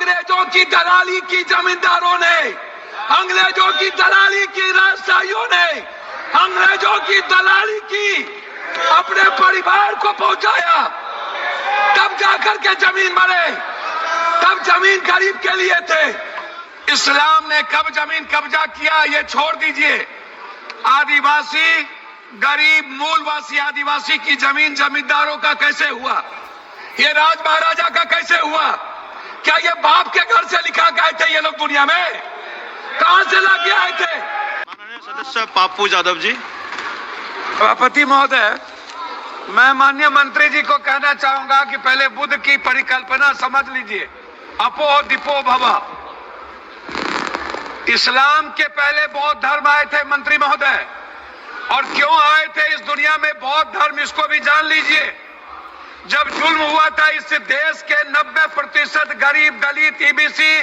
अंग्रेजों की दलाली की जमींदारों ने, अंग्रेजों की दलाली की राजशाहियों ने, अंग्रेजों की दलाली की अपने परिवार को पहुंचाया, तब जाकर के जमीन बढ़े, तब जमीन गरीब के लिए थे। इस्लाम ने कब जमीन कब्जा किया ये छोड़ दीजिए, आदिवासी गरीब मूलवासी आदिवासी की जमीन जमींदारों का कैसे हुआ, ये राज महाराजा का कैसे हुआ? क्या ये बाप के घर से लिखा गए थे ये लोग दुनिया में? कहां से लाके आए थे? माननीय सदस्य पाप्पू यादव जी। सभापति महोदय, मैं माननीय मंत्री जी को कहना चाहूंगा कि पहले बुद्ध की परिकल्पना समझ लीजिए, अपो दिपो भवा। इस्लाम के पहले बौद्ध धर्म आए थे मंत्री महोदय, और क्यों आए थे इस दुनिया में बौद्ध धर्म, इसको भी जान लीजिए। जब जुल्म हुआ था इस देश के 90% गरीब दलित ईबीसी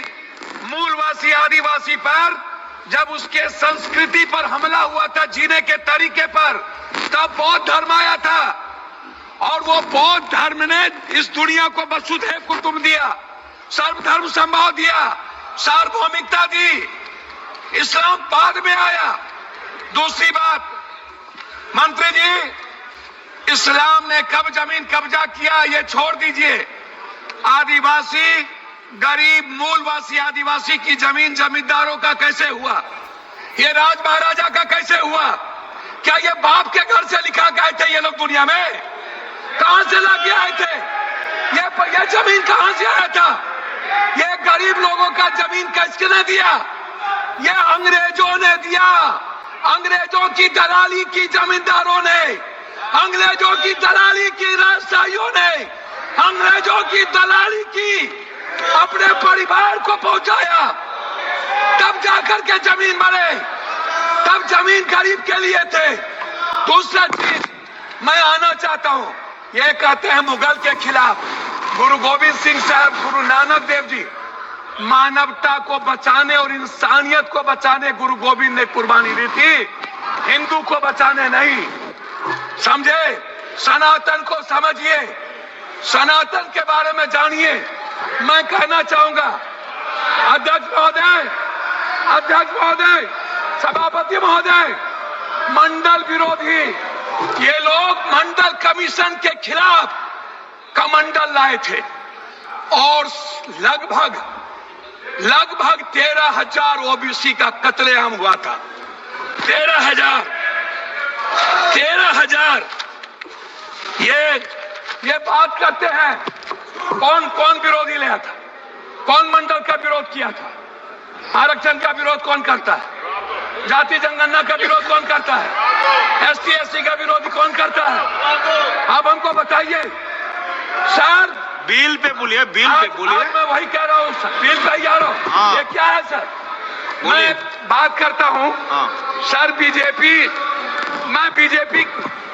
मूलवासी आदिवासी पर, जब उसके संस्कृति पर हमला हुआ था, जीने के तरीके पर, तब बौद्ध धर्म आया था। और वो बौद्ध धर्म ने इस दुनिया को वसुधैव कुटुंब दिया, सर्वधर्म संभाव दिया, सार्वभौमिकता दी। इस्लाम बाद में आया। दूसरी बात मंत्री जी, इस्लाम ने कब जमीन कब्जा किया ये छोड़ दीजिए, आदिवासी गरीब मूलवासी आदिवासी की जमीन जमींदारों का कैसे हुआ, ये राज महाराजा का कैसे हुआ? क्या ये बाप के घर से लिखा गए थे ये लोग दुनिया में? कहां से लाके आए थे? ये जमीन कहां से आया था? ये गरीब लोगों का जमीन किसने दिया? ये अंग्रेजों ने दिया, अंग्रेजों की दलाली की जमींदारों ने, अंग्रेजों की दलाली की राजशाहियों ने, अंग्रेजों की दलाली की अपने परिवार को पहुंचाया, तब जाकर के जमीन बढ़े, तब जमीन गरीब के लिए थे। दूसरा चीज मैं आना चाहता हूं, ये कहते हैं मुगल के खिलाफ, गुरु गोविंद सिंह साहब, गुरु नानक देव जी, मानवता को बचाने और इंसानियत को बचाने गुरु गोविंद ने कुर्बानी दी थी, हिंदू को बचाने नहीं। समझे? सनातन को समझिए, सनातन के बारे में जानिए। मैं कहना चाहूंगा अध्यक्ष महोदय, अध्यक्ष महोदय, सभापति महोदय, मंडल विरोधी ये लोग मंडल कमीशन के खिलाफ कमंडल लाए थे, और लगभग 13,000 ओबीसी का कत्लेआम हुआ था। 13,000 ये बात करते हैं, कौन कौन विरोधी लाया था, कौन मंडल का विरोध किया था? आरक्षण का विरोध कौन करता है? जाति जनगणना का विरोध कौन करता है? एसटी एससी का विरोध कौन करता है? आप हमको बताइए सर। बिल पे बोलिए, बिल पे बोलिए। मैं वही कह रहा हूँ सर, बिल पे जा रहा हूँ। हाँ। ये क्या है सर? मैं बात करता हूँ सर,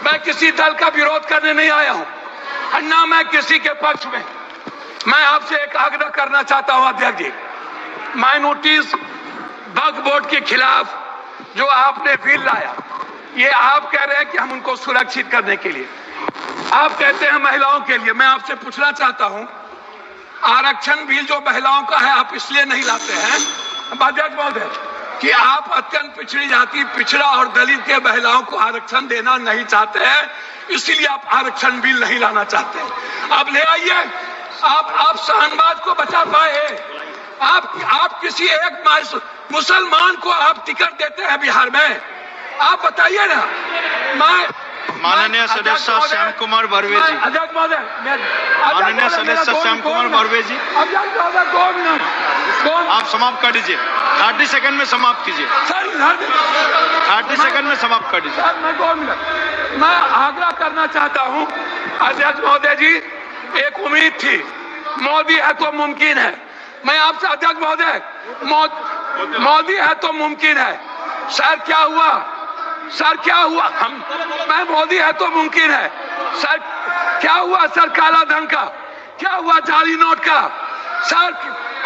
मैं किसी दल का विरोध करने नहीं आया हूँ, ना मैं किसी के पक्ष में। मैं आपसे एक आग्रह करना चाहता हूँ अध्यक्ष जी, माइनॉरिटीज वक्फ बोर्ड के खिलाफ जो आपने बिल लाया, ये आप कह रहे हैं कि हम उनको सुरक्षित करने के लिए, आप कहते हैं महिलाओं के लिए। मैं आपसे पूछना चाहता हूं, आरक्षण बिल जो महिलाओं का है आप इसलिए नहीं लाते हैं अध्यक्ष महोदय कि आप अत्यंत पिछड़ी जाति, पिछड़ा और दलित के महिलाओं को आरक्षण देना नहीं चाहते हैं, इसीलिए आप आरक्षण बिल नहीं लाना चाहते। आप ले आइए, आप शाहनवाज को बचा पाए, आप किसी एक मुसलमान को आप टिकट देते हैं बिहार में, आप बताइए ना। माननीय सदस्य श्याम कुमार बर्वे जी। अध्यक्ष महोदय, माननीय सदस्य श्याम कुमार बर्वे जी, अध्यक्ष महोदय 2 मिनट, आप समाप्त कर दीजिए। 30 सेकंड में समाप्त कीजिए। सर 30 सेकंड में समाप्त कर दीजिए। सर मैं 2 मिनट मैं आग्रह करना चाहता हूं अध्यक्ष महोदय जी, एक उम्मीद थी, मोदी है तो मुमकिन है। मैं आपसे अध्यक्ष महोदय, मोदी है तो मुमकिन है। सर क्या हुआ? सर क्या हुआ? मैं मोदी है तो मुमकिन है। सर क्या हुआ? सर काला धन का क्या हुआ? जाली नोट का? सर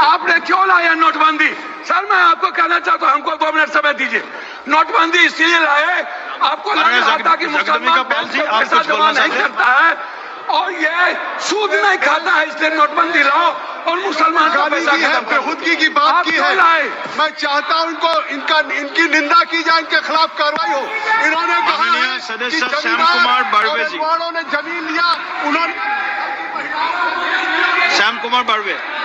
आपने क्यों लाया नोटबंदी? सर मैं आपको कहना चाहता हूं, हमको 2 मिनट समय दीजिए। नोटबंदी इसलिए लाए, आपको लग रहा था कि मुसलमान पैसा जमा नहीं करता है और ये सूद नहीं खाता है, इसलिए नोटबंदी लाओ और मुसलमान का गाली पैसा की है, खत्म करो। बेहुदगी की बात आप की क्यों है। लाए? मैं चाहता हूं इनकी निंदा की जाए, इनके खिलाफ कार्रवाई हो। इन्होंने कहा माननीय है कि सदस्य श्याम जमींदार कुमार बारवे और जी। अगवाड़ों ने जमीन लिया, उन्होंने श्याम कुमार बारवे।